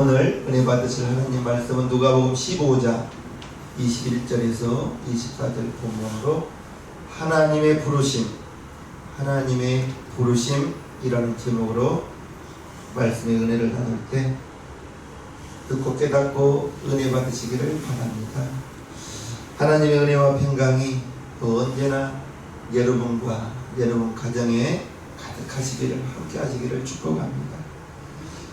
오늘 은혜 받으실 하나님 말씀은 누가복음 15장 21절에서 24절 본문으로 하나님의 부르심이라는 제목으로 말씀의 은혜를 나눌 때 듣고 깨닫고 은혜 받으시기를 바랍니다. 하나님의 은혜와 평강이 언제나 여러분과 여러분 가정에 가득하시기를, 함께 하시기를 축복합니다.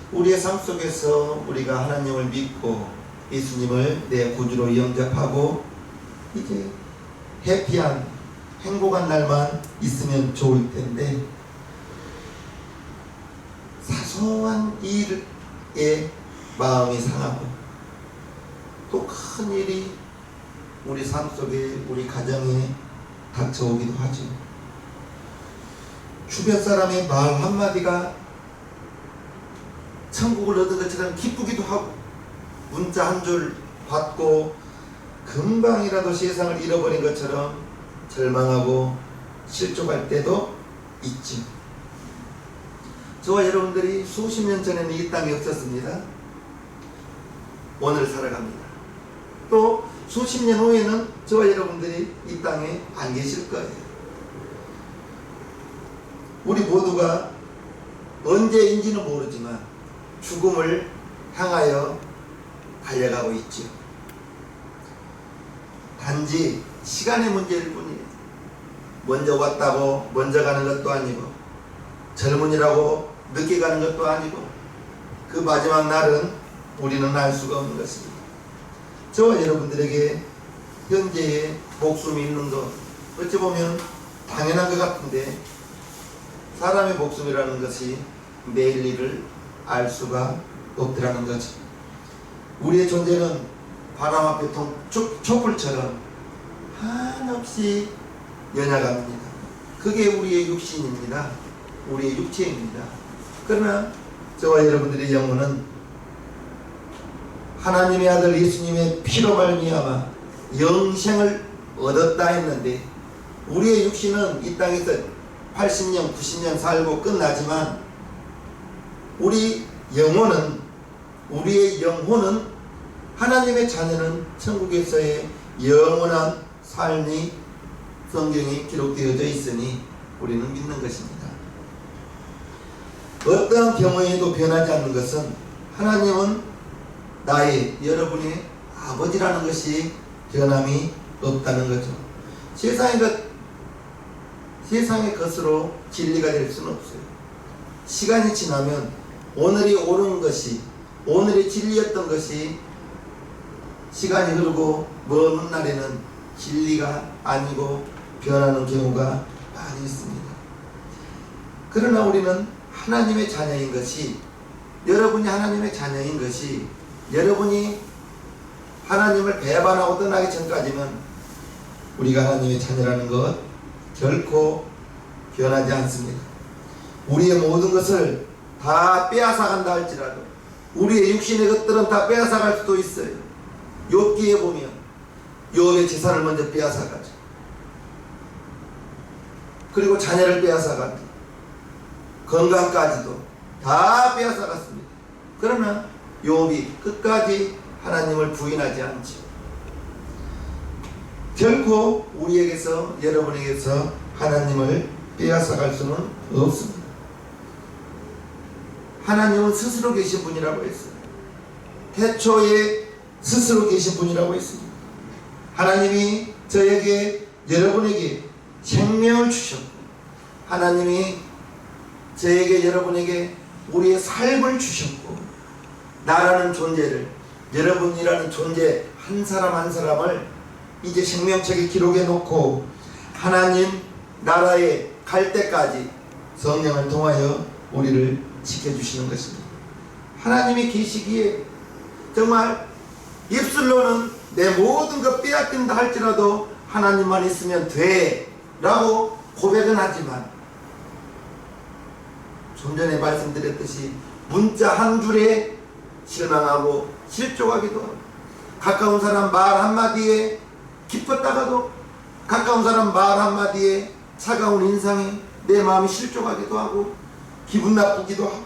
우리의 삶 속에서 우리가 하나님을 믿고 예수님을 내 구주로 영접하고 이제 해피한 행복한 날만 있으면 좋을 텐데, 사소한 일에 마음이 상하고 또 큰 일이 우리 삶 속에, 우리 가정에 닥쳐오기도 하죠. 주변 사람의 말 한마디가 천국을 얻은 것처럼 기쁘기도 하고, 문자 한 줄 받고 금방이라도 세상을 잃어버린 것처럼 절망하고 실족할 때도 있죠. 저와 여러분들이 수십 년 전에는 이 땅에 없었습니다. 오늘 살아갑니다. 또 수십 년 후에는 저와 여러분들이 이 땅에 안 계실 거예요. 우리 모두가 언제인지는 모르지만 죽음을 향하여 달려가고 있죠. 단지 시간의 문제일 뿐이에요. 먼저 왔다고 먼저 가는 것도 아니고, 젊은이라고 늦게 가는 것도 아니고, 그 마지막 날은 우리는 알 수가 없는 것입니다. 저와 여러분들에게 현재의 목숨이 있는 것, 어찌 보면 당연한 것 같은데, 사람의 목숨이라는 것이 내일 일을 알 수가 없더라는 거죠. 우리의 존재는 바람 앞에 촛불처럼 한없이 연약합니다. 그게 우리의 육신입니다. 우리의 육체입니다. 그러나 저와 여러분들의 영혼은 하나님의 아들 예수님의 피로 말미암아 영생을 얻었다 했는데, 우리의 육신은 이 땅에서 80년, 90년 살고 끝나지만 우리의 영혼은, 하나님의 자녀는 천국에서의 영원한 삶이 성경에 기록되어져 있으니 우리는 믿는 것입니다. 어떠한 경우에도 변하지 않는 것은, 하나님은 여러분의 아버지라는 것이 변함이 없다는 거죠. 세상의 것으로 진리가 될 수는 없어요. 시간이 지나면 오늘이 옳은 것이, 오늘의 진리였던 것이 시간이 흐르고 먼 훗날에는 진리가 아니고 변하는 경우가 많이 있습니다. 그러나 우리는 하나님의 자녀인 것이, 여러분이 하나님의 자녀인 것이, 여러분이 하나님을 배반하고 떠나기 전까지는 우리가 하나님의 자녀라는 것 결코 변하지 않습니다. 우리의 모든 것을 다 빼앗아간다 할지라도 우리의 육신의 것들은 다 빼앗아갈 수도 있어요. 욥기에 보면 욥의 재산을 먼저 빼앗아가죠. 그리고 자녀를 빼앗아가고 건강까지도 다 빼앗아갔습니다. 그러나 욥이 끝까지 하나님을 부인하지 않죠. 결코 우리에게서, 여러분에게서 하나님을 빼앗아갈 수는 없습니다. 하나님은 스스로 계신 분이라고 했어요. 태초에 스스로 계신 분이라고 했습니다. 하나님이 저에게, 여러분에게 생명을 주셨고, 하나님이 저에게, 여러분에게 우리의 삶을 주셨고, 나라는 존재를, 여러분이라는 존재 한 사람 한 사람을 이제 생명책에 기록해 놓고 하나님 나라에 갈 때까지 성령을 통하여 우리를 지켜주시는 것입니다. 하나님이 계시기에 정말 입술로는 내 모든 것 빼앗긴다 할지라도 하나님만 있으면 돼 라고 고백은 하지만, 좀 전에 말씀드렸듯이 문자 한 줄에 실망하고 실족하기도 하고, 가까운 사람 말 한마디에 기뻤다가도 가까운 사람 말 한마디에 차가운 인상에 내 마음이 실족하기도 하고 기분 나쁘기도 하고,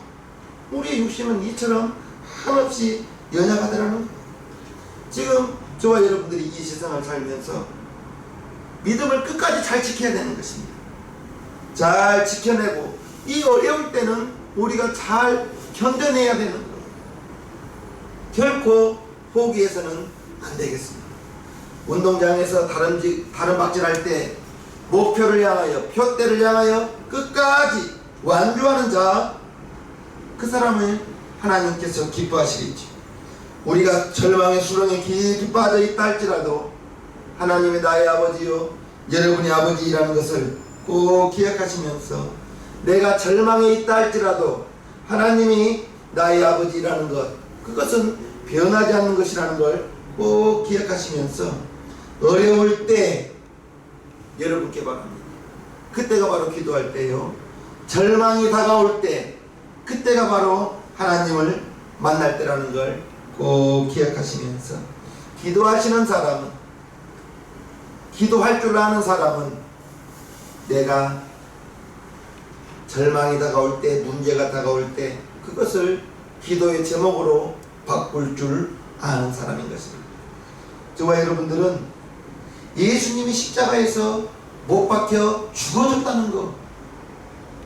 우리의 육신은 이처럼 한없이 연약하더라는 거예요. 지금 저와 여러분들이 이 세상을 살면서 믿음을 끝까지 잘 지켜야 되는 것입니다. 잘 지켜내고 이 어려울 때는 우리가 잘 견뎌내야 되는 거예요. 결코 포기해서는 안 되겠습니다. 운동장에서 다른 박질할 때 목표를 향하여, 표대를 향하여 끝까지 완주하는 자, 그 사람을 하나님께서 기뻐하시겠죠. 우리가 절망의 수렁에 깊이 빠져 있다 할지라도 하나님의 나의 아버지요 여러분의 아버지라는 것을 꼭 기억하시면서, 내가 절망에 있다 할지라도 하나님이 나의 아버지라는 것, 그것은 변하지 않는 것이라는 걸 꼭 기억하시면서 어려울 때 여러분께 바랍니다. 그때가 바로 기도할 때요. 절망이 다가올 때, 그때가 바로 하나님을 만날 때라는 걸 꼭 기억하시면서, 기도하시는 사람은, 기도할 줄 아는 사람은 내가 절망이 다가올 때, 문제가 다가올 때 그것을 기도의 제목으로 바꿀 줄 아는 사람인 것입니다. 저와 여러분들은 예수님이 십자가에서 못 박혀 죽어졌다는 거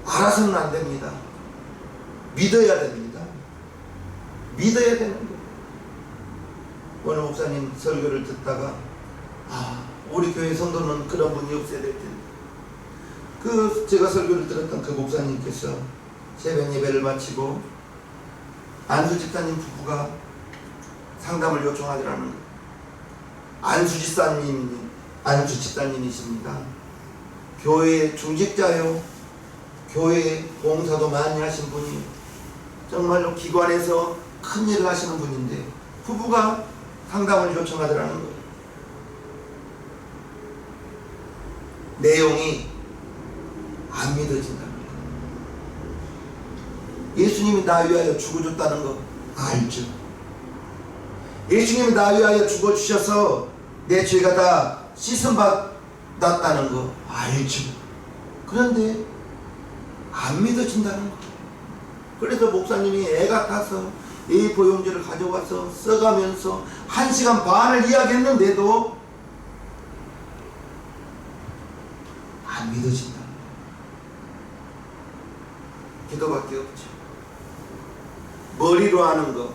알아서는 안 됩니다. 믿어야 됩니다. 믿어야 되는 거. 오늘 목사님 설교를 듣다가 우리 교회 성도는 그런 분이 없어야 될 텐데, 제가 설교를 들었던 그 목사님께서 새벽 예배를 마치고 안수 집사님 부부가 상담을 요청하더라는 거예요. 안수 집사님이십니다. 교회 중직자요, 교회 봉사도 많이 하신 분이, 정말로 기관에서 큰 일을 하시는 분인데 부부가 상담을 요청하더라는 거예요. 내용이 안 믿어진다는 거예요. 예수님이 나 위하여 죽어줬다는 거 알죠? 예수님이 나 위하여 죽어주셔서 내 죄가 다 씻음받았다는 거 알죠? 그런데 안 믿어진다는 거. 그래서 목사님이 애가 타서 A4 용지를 가져와서 써가면서 1시간 반을 이야기했는데도 안 믿어진다. 기도밖에 없죠. 머리로 하는 거,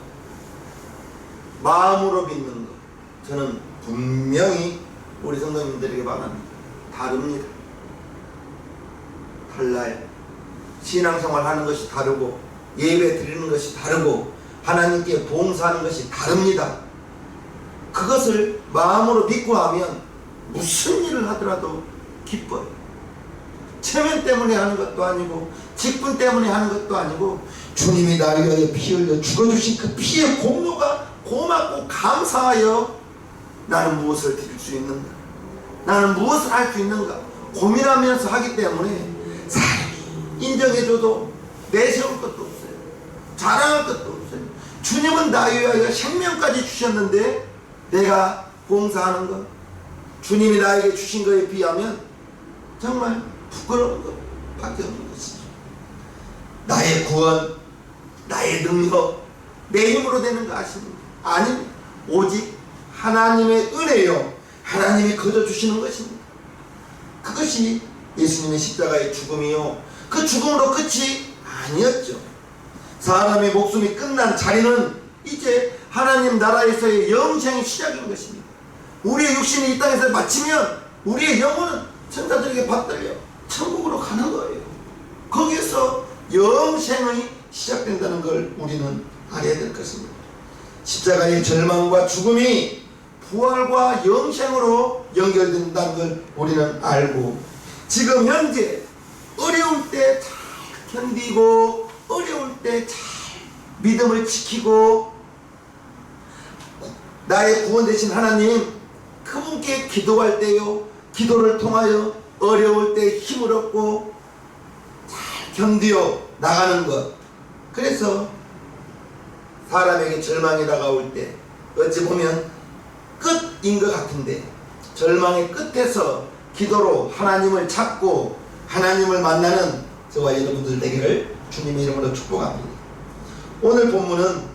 마음으로 믿는 거, 저는 분명히 우리 성도님들에게 말합니다. 다릅니다. 달라요. 신앙생활 하는 것이 다르고, 예배 드리는 것이 다르고, 하나님께 봉사하는 것이 다릅니다. 그것을 마음으로 믿고 하면 무슨 일을 하더라도 기뻐요. 체면 때문에 하는 것도 아니고, 직분 때문에 하는 것도 아니고, 주님이 나를 위하여 피 흘려 죽어주신 그 피의 공로가 고맙고 감사하여 나는 무엇을 드릴 수 있는가, 나는 무엇을 할 수 있는가 고민하면서 하기 때문에 사람이 인정해줘도 내세울 것도 없어요. 자랑할 것도 없어요. 주님은 나를 위하여 생명까지 주셨는데 내가 봉사하는 것, 주님이 나에게 주신 것에 비하면 정말 부끄러운 것밖에 없는 것이죠. 나의 구원, 나의 능력, 내 힘으로 되는 거 아십니까? 아니, 오직 하나님의 은혜요, 하나님이 거저주시는 것입니다. 그것이 예수님의 십자가의 죽음이요, 그 죽음으로 끝이 아니었죠. 사람의 목숨이 끝난 자리는 이제 하나님 나라에서의 영생의 시작인 것입니다. 우리의 육신이 이 땅에서 마치면 우리의 영혼은 천사들에게 받들려 천국으로 가는 거예요. 거기에서 영생의 시작된다는 걸 우리는 알아야 될 것입니다. 십자가의 절망과 죽음이 부활과 영생으로 연결된다는 걸 우리는 알고, 지금 현재 어려울 때 잘 견디고, 어려울 때 잘 믿음을 지키고, 나의 구원 되신 하나님 그분께 기도할 때요, 기도를 통하여 어려울 때 힘을 얻고 잘 견디어 나가는 것. 그래서 사람에게 절망이 다가올 때 어찌 보면 끝인 것 같은데, 절망의 끝에서 기도로 하나님을 찾고 하나님을 만나는 저와 여러분들 되기를 주님의 이름으로 축복합니다. 오늘 본문은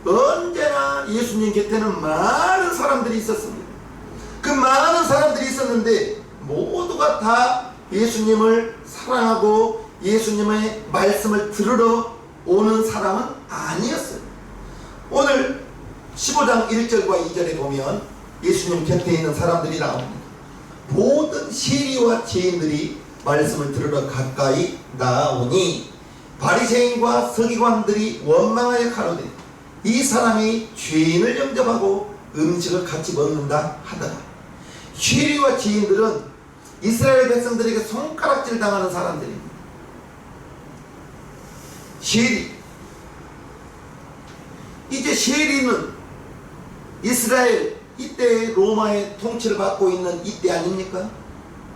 언제나 예수님 곁에는 많은 사람들이 있었습니다. 그 많은 사람들이 있었는데 모두가 다 예수님을 사랑하고 예수님의 말씀을 들으러 오는 사람은 아니었어요. 오늘 15장 1절과 2절에 보면 예수님 곁에 있는 사람들이 나옵니다. 모든 세리와 죄인들이 말씀을 들으러 가까이 나오니 바리새인과 서기관들이 원망하여 가로되 이 사람이 죄인을 영접하고 음식을 같이 먹는다 하더라. 세리와 죄인들은 이스라엘 백성들에게 손가락질 당하는 사람들입니다. 세리, 이제 세리는 이스라엘 이때 로마의 통치를 받고 있는 이때 아닙니까?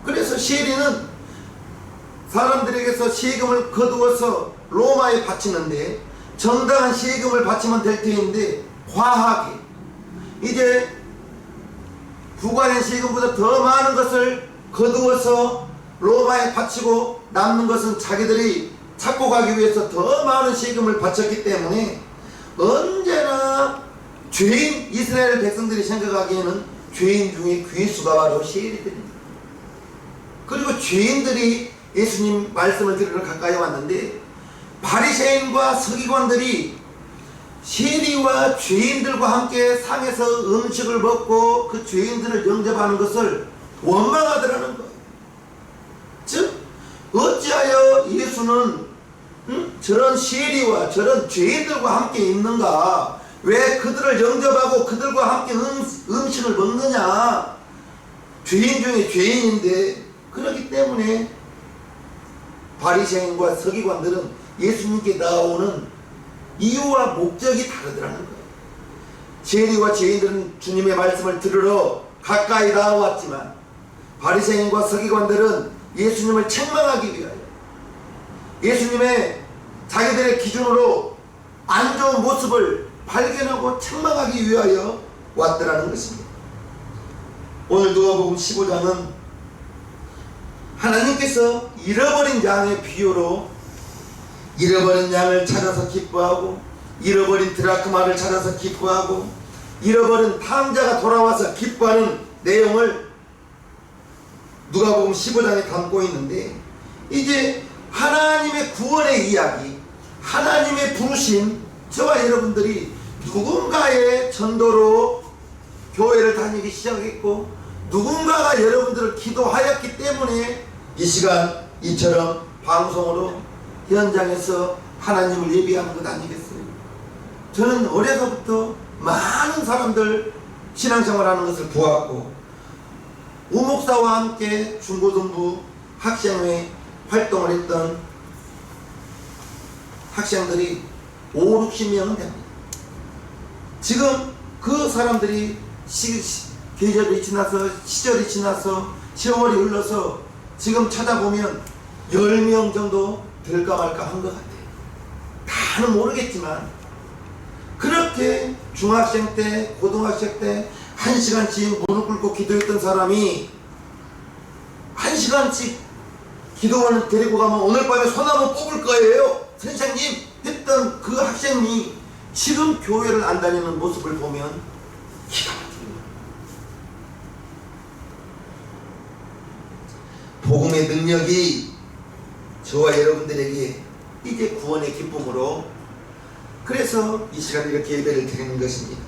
그래서 세리는 사람들에게서 세금을 거두어서 로마에 바치는데 정당한 세금을 바치면 될 터인데 과하게 이제 부과된 세금보다 더 많은 것을 거두어서 로마에 바치고 남는 것은 자기들이 찾고 가기 위해서 더 많은 세금을 바쳤기 때문에 언제나 죄인, 이스라엘 백성들이 생각하기에는 죄인 중에 괴수가 바로 세리들입니다. 그리고 죄인들이 예수님 말씀을 들으러 가까이 왔는데 바리새인과 서기관들이 세리와 죄인들과 함께 상에서 음식을 먹고 그 죄인들을 영접하는 것을 원망하더라는 거예요. 즉 어찌하여 예수는 저런 세리와 저런 죄인들과 함께 있는가? 왜 그들을 영접하고 그들과 함께 음식을 먹느냐? 죄인 중에 죄인인데. 그렇기 때문에 바리새인과 서기관들은 예수님께 나오는 이유와 목적이 다르더라는 거예요. 세리와 죄인들은 주님의 말씀을 들으러 가까이 나왔지만 바리새인과 서기관들은 예수님을 책망하기 위하여 예수님의 자기들의 기준으로 안 좋은 모습을 발견하고 책망하기 위하여 왔더라는 것입니다. 오늘 누가복음 15장은 하나님께서 잃어버린 양의 비유로 잃어버린 양을 찾아서 기뻐하고 잃어버린 드라크마를 찾아서 기뻐하고 잃어버린 탕자가 돌아와서 기뻐하는 내용을 누가복음 15장에 담고 있는데 이제 하나님의 구원의 이야기, 하나님의 부르심, 저와 여러분들이 누군가의 전도로 교회를 다니기 시작했고 누군가가 여러분들을 기도하였기 때문에 이 시간 이처럼 방송으로 현장에서 하나님을 예배하는 것 아니겠어요? 저는 어려서부터 많은 사람들 신앙생활하는 것을 보았고 우목사와 함께 중고등부 학생회 활동을 했던 학생들이 5, 60명은 됩니다. 지금 그 사람들이 계절이 지나서 시절이 지나서 세월이 흘러서 지금 찾아보면 10명 정도 될까 말까 한 것 같아요. 다는 모르겠지만 그렇게 중학생 때 고등학생 때 1시간씩 무릎 꿇고 기도했던 사람이 1시간씩 기도원을 데리고 가면 오늘 밤에 소나무 뽑을 거예요 선생님 했던 그 학생이 지금 교회를 안 다니는 모습을 보면 기가 막힙니다. 복음의 능력이 저와 여러분들에게 이제 구원의 기쁨으로 그래서 이 시간에 이렇게 예배를 드리는 것입니다.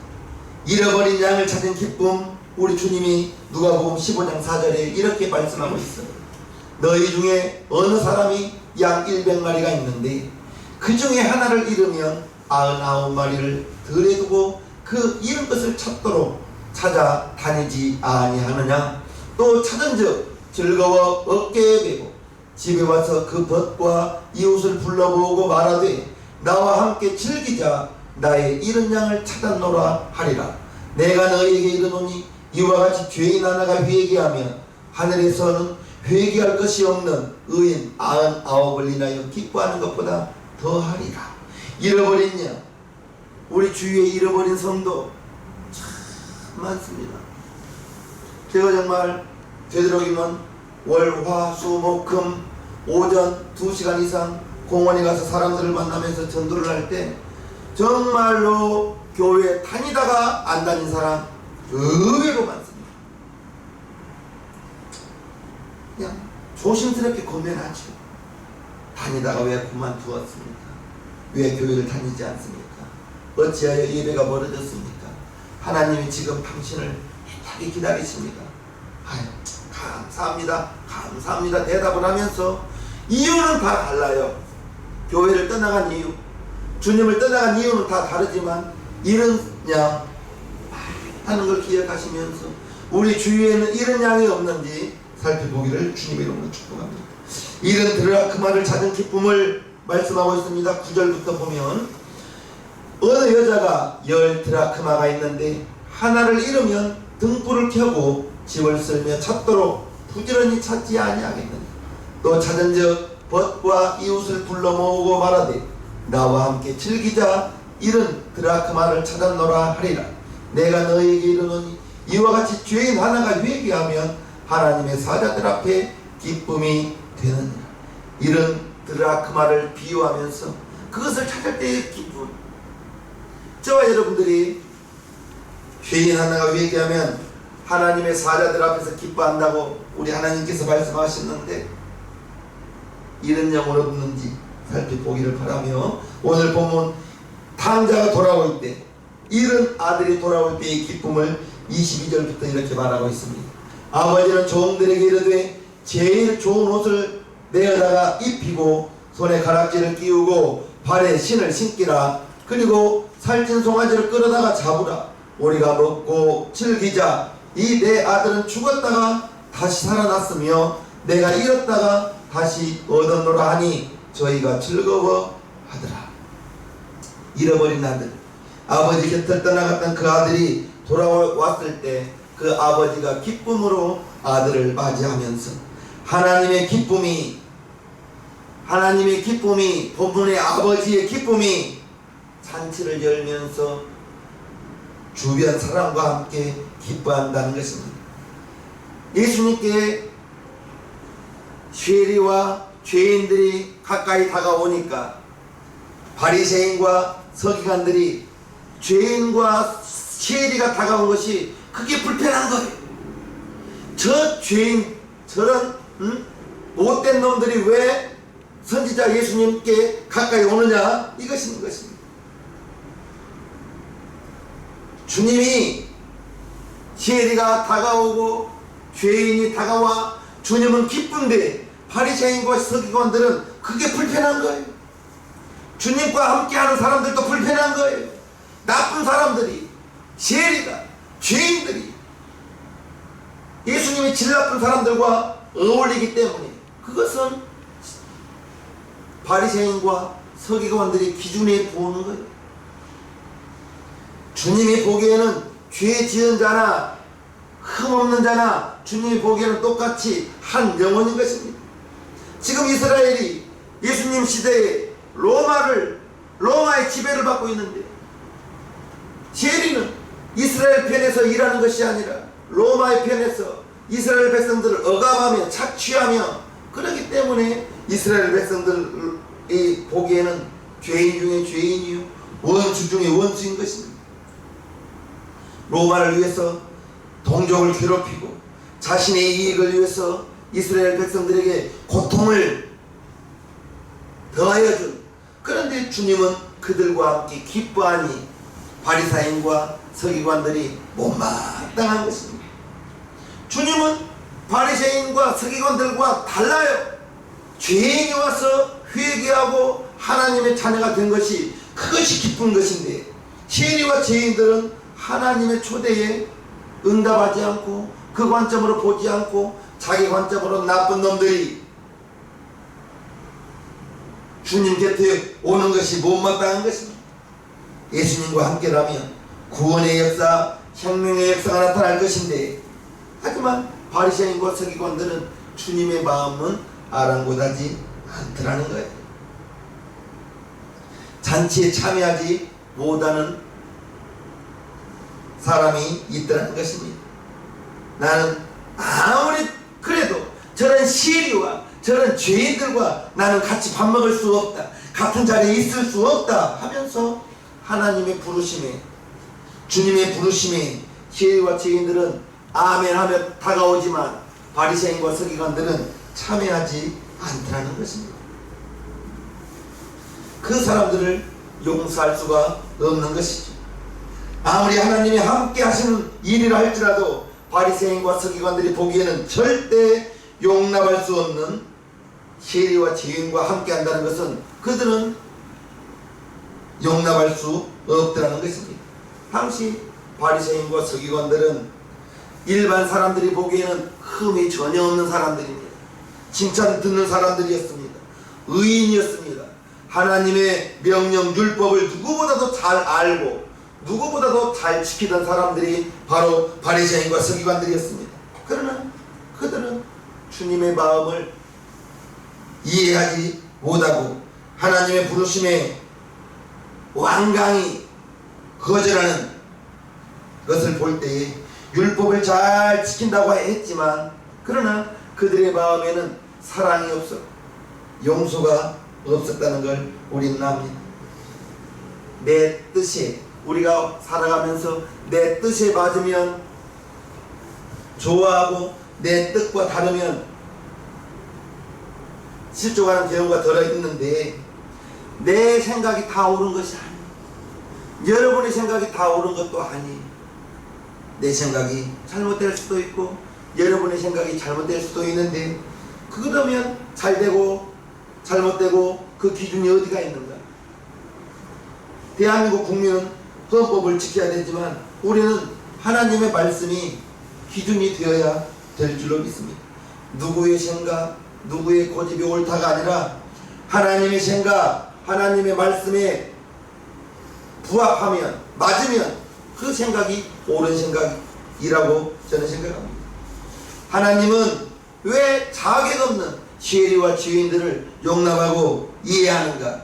잃어버린 양을 찾은 기쁨, 우리 주님이 누가복음 15장 4절에 이렇게 말씀하고 있어요. 너희 중에 어느 사람이 양 100마리가 있는데 그 중에 하나를 잃으면 99마리를 들에 두고 그 잃은 것을 찾도록 찾아다니지 아니하느냐. 또 찾은즉 즐거워 어깨에 메고 집에 와서 그 벗과 이웃을 불러모으고 말하되 나와 함께 즐기자. 나의 잃은 양을 찾았노라 하리라. 내가 너희에게 이르노니 이와 같이 죄인 하나가 회개하면 하늘에서는 회개할 것이 없는 의인 99을 인하여 기뻐하는 것보다 더하리라. 잃어버린 양, 우리 주위에 잃어버린 성도 참 많습니다. 제가 정말 되도록이면 월, 화, 수, 목, 금 오전 2시간 이상 공원에 가서 사람들을 만나면서 전도를 할 때 정말로 교회 다니다가 안 다닌 사람 의외로 많습니다. 그냥 조심스럽게 고민하죠. 다니다가 왜 그만두었습니까? 왜 교회를 다니지 않습니까? 어찌하여 예배가 멀어졌습니까? 하나님이 지금 당신을 애타게 기다리십니다. 아유, 감사합니다. 감사합니다. 대답을 하면서 이유는 다 달라요. 교회를 떠나간 이유, 주님을 떠나간 이유는 다 다르지만 이런 양 하는 걸 기억하시면서 우리 주위에는 이런 양이 없는지 살펴보기를 주님의 이름으로 축복합니다. 이런 드라크마를 찾은 기쁨을 말씀하고 있습니다. 9절부터 보면 어느 여자가 10 드라크마가 있는데 하나를 잃으면 등불을 켜고 집을 쓸며 찾도록 부지런히 찾지 아니하겠느냐. 또 찾은즉 벗과 이웃을 불러 모으고 말하되 나와 함께 즐기자. 이런 드라크마를 찾았노라 하리라. 내가 너희에게 이르노니 이와 같이 죄인 하나가 회개하면 하나님의 사자들 앞에 기쁨이 되느니라. 이런 드라크마를 비유하면서 그것을 찾을 때의 기쁨. 저와 여러분들이 죄인 하나가 회개하면 하나님의 사자들 앞에서 기뻐한다고 우리 하나님께서 말씀하셨는데 이런 영혼 없는지 살펴보기를 바라며 오늘 본문 탕자가 돌아올 때 이런 아들이 돌아올 때의 기쁨을 22절부터 이렇게 말하고 있습니다. 아버지는 종들에게 이르되 제일 좋은 옷을 내어다가 입히고 손에 가락지를 끼우고 발에 신을 신기라. 그리고 살찐 송아지를 끌어다가 잡으라. 우리가 먹고 즐기자. 이 내 아들은 죽었다가 다시 살아났으며 내가 잃었다가 다시 얻었노라 하니 저희가 즐거워하더라. 잃어버린 아들, 아버지 곁을 떠나갔던 그 아들이 돌아왔을 때 그 아버지가 기쁨으로 아들을 맞이하면서 하나님의 기쁨이 본문의 아버지의 기쁨이 잔치를 열면서 주변 사람과 함께 기뻐한다는 것입니다. 예수님께 쉐리와 죄인들이 가까이 다가오니까 바리새인과 서기관들이 죄인과 쉐리가 다가온 것이 그게 불편한 거예요. 저 죄인, 저런 못된 놈들이 왜 선지자 예수님께 가까이 오느냐, 이것인 것입니다. 주님이 쉐리가 다가오고 죄인이 다가와 주님은 기쁜데 바리새인과 서기관들은 그게 불편한 거예요. 주님과 함께하는 사람들도 불편한 거예요. 나쁜 사람들이, 쉐리가, 죄인들이 예수님이 질 나쁜 사람들과 어울리기 때문에 그것은 바리새인과 서기관들이 기준에 보는 거예요. 주님이 보기에는 죄 지은 자나 흠없는 자나 주님이 보기에는 똑같이 한 영혼인 것입니다. 지금 이스라엘이 예수님 시대에 로마의 지배를 받고 있는데 쉐리는 이스라엘 편에서 일하는 것이 아니라 로마의 편에서 이스라엘 백성들을 억압하며 착취하며 그렇기 때문에 이스라엘 백성들이 보기에는 죄인 중에 죄인이요 원수 중에 원수인 것입니다. 로마를 위해서 동족을 괴롭히고 자신의 이익을 위해서 이스라엘 백성들에게 고통을 더하여 준, 그런데 주님은 그들과 함께 기뻐하니 바리새인과 서기관들이 못마땅한 것입니다. 주님은 바리새인과 서기관들과 달라요. 죄인이 와서 회개하고 하나님의 자녀가 된 것이 그것이 기쁜 것인데 쉐리와 죄인들은 하나님의 초대에 응답하지 않고 그 관점으로 보지 않고 자기 관점으로 나쁜 놈들이 주님 곁에 오는 것이 못마땅한 것입니다. 예수님과 함께라면 구원의 역사, 생명의 역사가 나타날 것인데 하지만 바리새인과 서기관들은 주님의 마음은 아랑곳하지 않더라는 거예요. 잔치에 참여하지 못하는 사람이 있더라는 것입니다. 나는 아무리 그래도 저런 시리와 저런 죄인들과 나는 같이 밥 먹을 수 없다, 같은 자리에 있을 수 없다 하면서 하나님의 부르심에 주님의 부르심에 시리와 죄인들은 아멘하며 다가오지만 바리새인과 서기관들은 참여하지 않더라는 것입니다. 그 사람들을 용서할 수가 없는 것이죠. 아무리 하나님이 함께 하시는 일이라 할지라도 바리새인과 서기관들이 보기에는 절대 용납할 수 없는 세리와 죄인과 함께 한다는 것은 그들은 용납할 수 없더라는 것입니다. 당시 바리새인과 서기관들은 일반 사람들이 보기에는 흠이 전혀 없는 사람들입니다. 칭찬 듣는 사람들이었습니다. 의인이었습니다. 하나님의 명령 율법을 누구보다도 잘 알고 누구보다도 잘 지키던 사람들이 바로 바리새인과 서기관들이었습니다. 그러나 그들은 주님의 마음을 이해하지 못하고 하나님의 부르심에 완강히 거절하는 것을 볼 때에 율법을 잘 지킨다고 했지만 그러나 그들의 마음에는 사랑이 없어 용서가 없었다는 걸 우리는 압니다. 내 뜻에 우리가 살아가면서 내 뜻에 맞으면 좋아하고 내 뜻과 다르면 실족하는 경우가 들어있는데 내 생각이 다 옳은 것이 아니에요. 여러분의 생각이 다 옳은 것도 아니에요. 내 생각이 잘못될 수도 있고 여러분의 생각이 잘못될 수도 있는데 그러면 잘되고 잘못되고 그 기준이 어디가 있는가? 대한민국 국민은 헌법을 지켜야 되지만 우리는 하나님의 말씀이 기준이 되어야 될 줄로 믿습니다. 누구의 생각, 누구의 고집이 옳다가 아니라 하나님의 생각, 하나님의 말씀에 부합하면 맞으면 그 생각이 옳은 생각이라고 저는 생각합니다. 하나님은 왜 자격 없는 세리와 죄인들을 용납하고 이해하는가?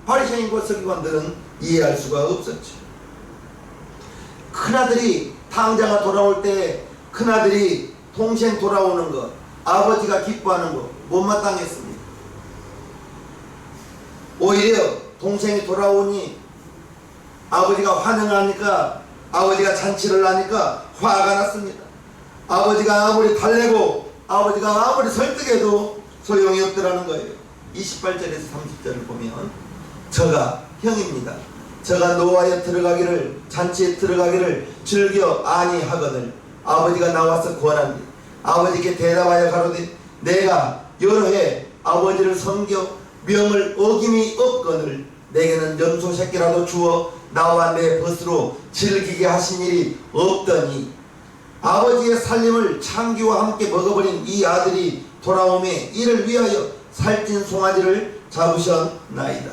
바리새인과 서기관들은 이해할 수가 없었죠. 큰아들이 탕자가 돌아올 때 큰아들이 동생 돌아오는 것, 아버지가 기뻐하는 것 못마땅했습니다. 오히려 동생이 돌아오니 아버지가 환영하니까 아버지가 잔치를 하니까 화가 났습니다. 아버지가 아무리 달래고 아버지가 아무리 설득해도 소용이 없더라는 거예요. 28절에서 30절을 보면 저가 형입니다. 저가 노하여 들어가기를 잔치에 들어가기를 즐겨 아니하거늘 아버지가 나와서 권한디 아버지께 대답하여 가로되 내가 여러 해 아버지를 섬겨 명을 어김이 없거늘 내게는 염소 새끼라도 주어 나와 내 벗으로 즐기게 하신 일이 없더니 아버지의 살림을 창기와 함께 먹어버린 이 아들이 돌아오매 이를 위하여 살찐 송아지를 잡으셨나이다.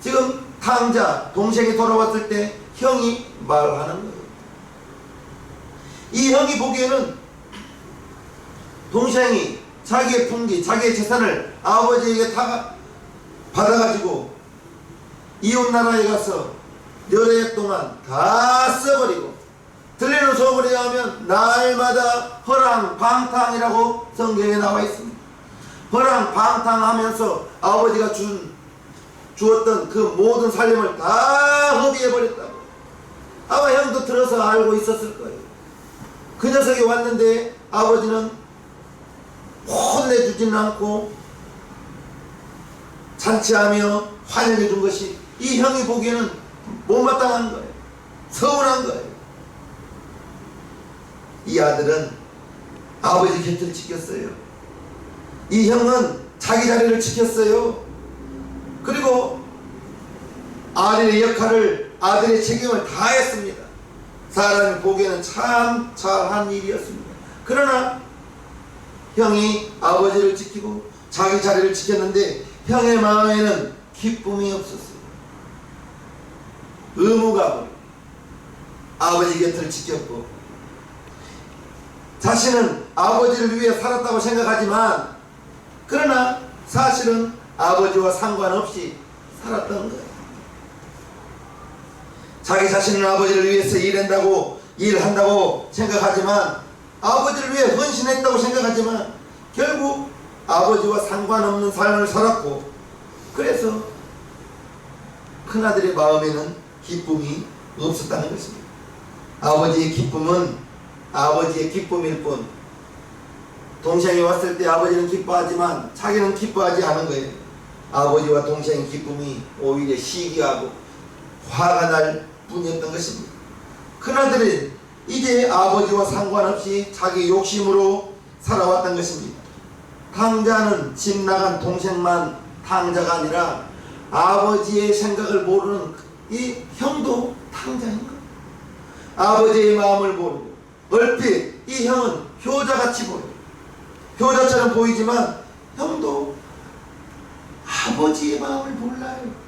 지금 탕자 동생이 돌아왔을 때 형이 말하는 거예요. 이 형이 보기에는 동생이 자기의 풍기, 자기의 재산을 아버지에게 다 받아가지고 이웃나라에 가서 여러 해 동안 다 써버리고 들리는 소문에 의하면 날마다 허랑방탕이라고 성경에 나와 있습니다. 허랑방탕하면서 아버지가 주었던 그 모든 살림을 다 허비해버렸다고. 아마 형도 들어서 알고 있었을 거예요. 그 녀석이 왔는데 아버지는 혼내주지는 않고 잔치하며 환영해 준 것이 이 형이 보기에는 못마땅한 거예요. 서운한 거예요. 이 아들은 아버지 곁을 지켰어요. 이 형은 자기 자리를 지켰어요. 그리고 아들의 역할을, 아들의 책임을 다했습니다. 사람이 보기에는 참 잘한 일이었습니다. 그러나 형이 아버지를 지키고 자기 자리를 지켰는데 형의 마음에는 기쁨이 없었어요. 의무감으로 아버지 곁을 지켰고 자신은 아버지를 위해 살았다고 생각하지만 그러나 사실은 아버지와 상관없이 살았던 거예요. 자기 자신은 아버지를 위해서 일한다고 생각하지만 아버지를 위해 헌신했다고 생각하지만 결국 아버지와 상관없는 삶을 살았고 그래서 큰아들의 마음에는 기쁨이 없었다는 것입니다. 아버지의 기쁨은 아버지의 기쁨일 뿐, 동생이 왔을 때 아버지는 기뻐하지만 자기는 기뻐하지 않은 거예요. 아버지와 동생의 기쁨이 오히려 시기하고 화가 날 뿐이었던 것입니다. 큰아들은 이제 아버지와 상관없이 자기 욕심으로 살아왔던 것입니다. 탕자는 집 나간 동생만 탕자가 아니라 아버지의 생각을 모르는 이 형도 탕자인 거예요. 아버지의 마음을 모르고 얼핏 이 형은 효자같이 보여요. 효자처럼 보이지만 형도 아버지의 마음을 몰라요.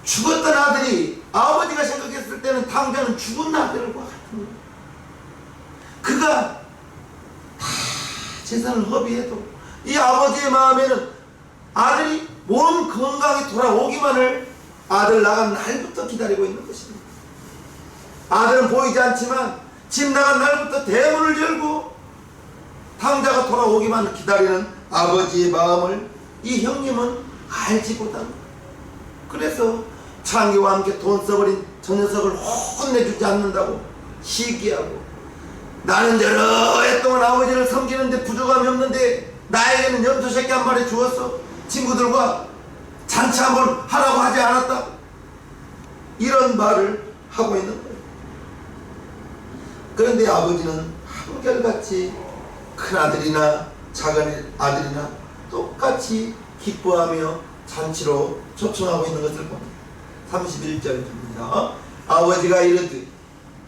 죽었던 아들이 아버지가 생각했을 때는 탕자는 죽은 아들과 같은 거예요. 그가 다 재산을 허비해도 이 아버지의 마음에는 아들이 몸 건강히 돌아오기만을 아들 나간 날부터 기다리고 있는 것입니다. 아들은 보이지 않지만 집 나간 날부터 대문을 열고 탕자가 돌아오기만 기다리는 아버지의 마음을 이 형님은 알지 못합니다. 그래서 창기와 함께 돈 써버린 저 녀석을 혼내주지 않는다고 시기하고, 나는 여러 해 동안 아버지를 섬기는데 부족함이 없는데 나에게는 염소 새끼 한 마리 주었어, 친구들과 잔치 한번 하라고 하지 않았다, 이런 말을 하고 있는 거예요. 그런데 아버지는 한결같이 큰아들이나 작은 아들이나 똑같이 기뻐하며 잔치로 초청하고 있는 것을 봅니다. 31절입니다. 아버지가 이르되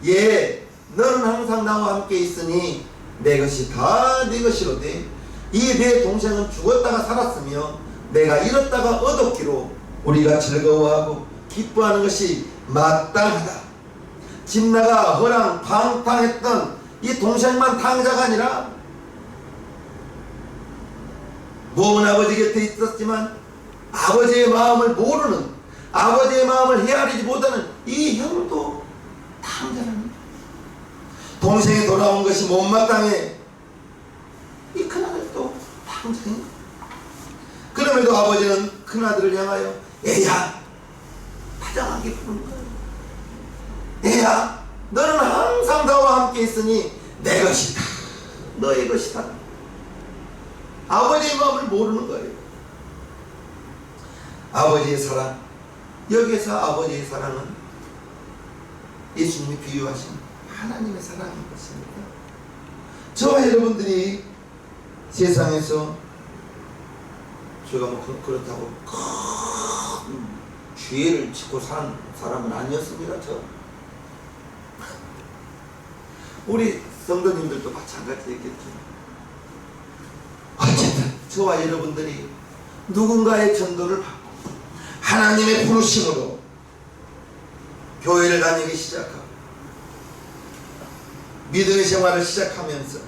예 너는 항상 나와 함께 있으니 내 것이 다 네 것이로되 이 내 동생은 죽었다가 살았으며 내가 잃었다가 얻었기로 우리가 즐거워하고 기뻐하는 것이 마땅하다. 집 나가 허랑방탕했던 이 동생만 탕자가 아니라 몸은 아버지 곁에 있었지만 아버지의 마음을 모르는, 아버지의 마음을 헤아리지 못하는 이 형도 탕자랍니다. 동생이 돌아온 것이 못마땅해 이 큰아들도 탕자인 거예요. 그럼에도 아버지는 큰아들을 향하여 애야 다정하게 부르는 거예요. 애야 너는 항상 나와 함께 있으니 내 것이다, 너의 것이다. 아버지의 마음을 모르는 거예요. 아버지의 사랑, 여기에서 아버지의 사랑은 예수님이 비유하신 하나님의 사랑인 것입니다. 저와 여러분들이 세상에서 제가 뭐 그렇다고 큰 죄를 짓고 산 사람은 아니었습니다. 우리 성도님들도 마찬가지였겠죠. 어쨌든 저와 여러분들이 누군가의 전도를 받고 하나님의 부르심으로 교회를 다니기 시작하고 믿음의 생활을 시작하면서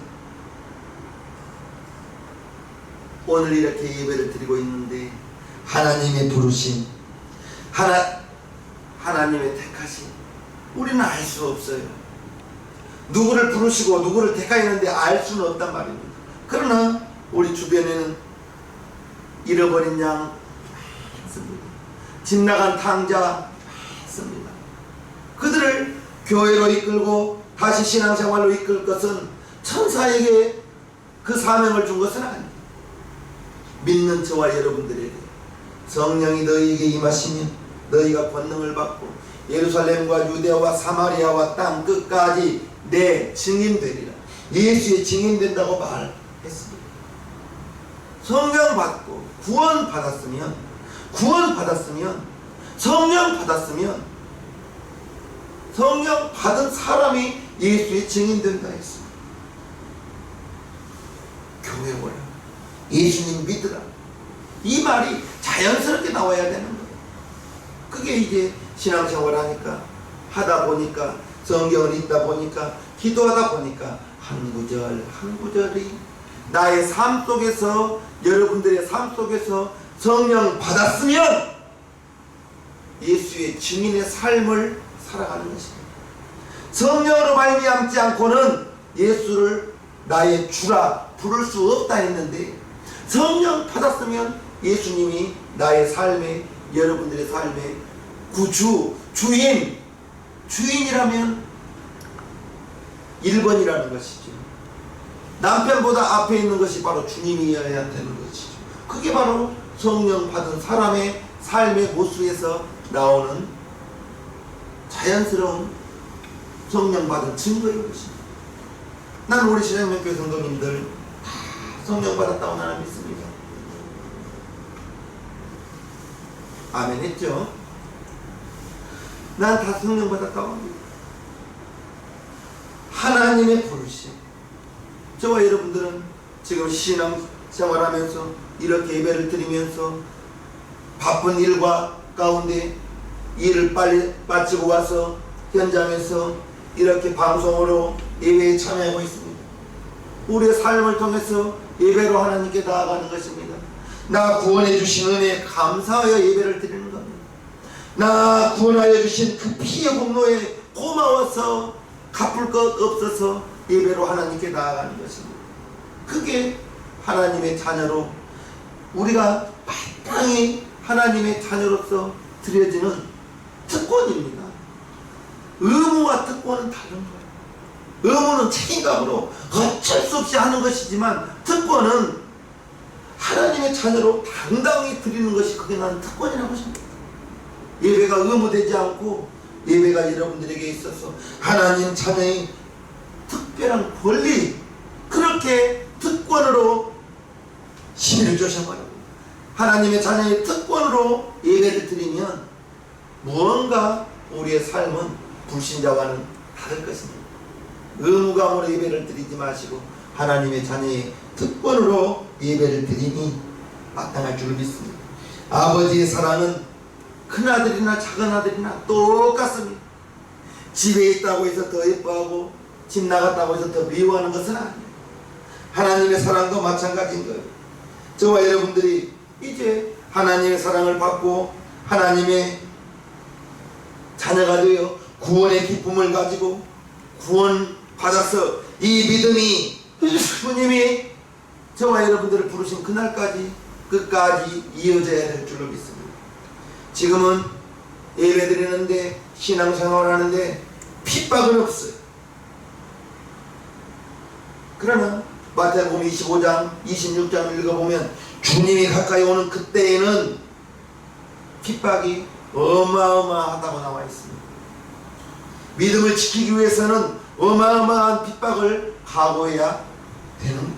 오늘 이렇게 예배를 드리고 있는데 하나님의 부르심, 하나님의 택하심, 우리는 알 수 없어요. 누구를 부르시고 누구를 택하였는데 알 수는 없단 말입니다. 그러나 우리 주변에는 잃어버린 양 많습니다. 집 나간 탕자 많습니다. 그들을 교회로 이끌고 다시 신앙생활로 이끌 것은 천사에게 그 사명을 준 것은 아닙니다. 믿는 저와 여러분들에게 성령이 너희에게 임하시면 너희가 권능을 받고 예루살렘과 유대와 사마리아와 땅 끝까지 내 증인되리라. 예수의 증인된다고 말했습니다. 성령 받고 구원 받았으면 성령 받은 사람이 예수의 증인된다 했습니다. 교회 오라, 예수님 믿으라, 이 말이 자연스럽게 나와야 되는 거예요. 그게 이제 신앙생활 하다 보니까 성경을 읽다 보니까 기도하다 보니까 한 구절 한 구절이 나의 삶 속에서, 여러분들의 삶 속에서 성령 받았으면 예수의 증인의 삶을 살아가는 것입니다. 성령으로 말미암지 않고는 예수를 나의 주라 부를 수 없다 했는데, 성령 받았으면 예수님이 나의 삶에, 여러분들의 삶에 주인이라면 1번이라는 것이죠. 남편보다 앞에 있는 것이 바로 주님이어야 되는 것이죠. 그게 바로 성령 받은 사람의 삶의 모습에서 나오는 자연스러운 성령 받은 증거인 것입니다. 난 우리 신앙명교회 성도님들 성령 받았다고 나는 믿습니다. 아멘 했죠? 난 다 성령 받았다고 합니다. 하나님의 부르심. 저와 여러분들은 지금 신앙 생활하면서 이렇게 예배를 드리면서 바쁜 일과 가운데 일을 빨리 마치고 와서 현장에서 이렇게 방송으로 예배에 참여하고 있습니다. 우리의 삶을 통해서 예배로 하나님께 나아가는 것입니다. 나 구원해 주신 은혜에 감사하여 예배를 드리는 겁니다. 나 구원하여 주신 그 피의 공로에 고마워서 갚을 것 없어서 예배로 하나님께 나아가는 것입니다. 그게 하나님의 자녀로 우리가 마땅히 하나님의 자녀로서 드려지는 특권입니다. 의무와 특권은 다른 거예요. 의무는 책임감으로 어쩔 수 없이 하는 것이지만 특권은 하나님의 자녀로 당당히 드리는 것이 그게 나는 특권이라고 생각합니다. 예배가 의무되지 않고 예배가 여러분들에게 있어서 하나님 자녀의 특별한 권리, 그렇게 특권으로 신을 주셔버립니다. 하나님의 자녀의 특권으로 예배를 드리면 무언가 우리의 삶은 불신자와는 다를 것입니다. 의무감으로 예배를 드리지 마시고 하나님의 자녀의 특권으로 예배를 드리니 마땅할 줄 믿습니다. 아버지의 사랑은 큰아들이나 작은아들이나 똑같습니다. 집에 있다고 해서 더 예뻐하고 집 나갔다고 해서 더 미워하는 것은 아니에요. 하나님의 사랑도 마찬가지인 거예요. 저와 여러분들이 이제 하나님의 사랑을 받고 하나님의 자녀가 되어 구원의 기쁨을 가지고 구원 받아서 이 믿음이 주님이 저와 여러분들을 부르신 그날까지 끝까지 이어져야 될 줄로 믿습니다. 지금은 예배 드리는데 신앙생활 하는데 핍박은 없어요. 그러나 마태복음 25장 26장을 읽어보면 주님이 가까이 오는 그때에는 핍박이 어마어마하다고 나와 있습니다. 믿음을 지키기 위해서는 어마어마한 핍박을 각오해야 되는,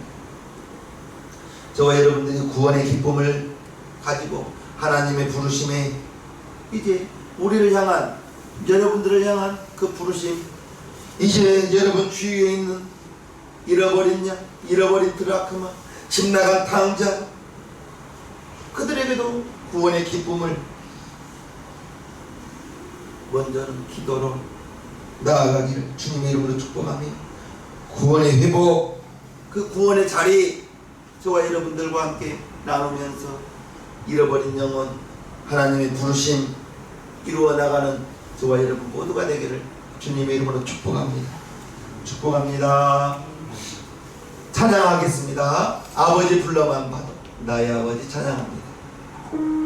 저와 여러분들이 구원의 기쁨을 가지고 하나님의 부르심에 이제 우리를 향한, 여러분들을 향한 그 부르심, 이제 여러분 주위에 있는 잃어버린 양, 잃어버린 드라크마, 집 나간 탕자, 그들에게도 구원의 기쁨을 먼저는 기도로 나아가기를 주님의 이름으로 축복하며 구원의 회복, 그 구원의 자리 저와 여러분들과 함께 나누면서 잃어버린 영혼, 하나님의 부르심 이루어 나가는 저와 여러분 모두가 되기를 주님의 이름으로 축복합니다. 축복합니다. 찬양하겠습니다. 아버지 불러만 봐도 나의 아버지 찬양합니다.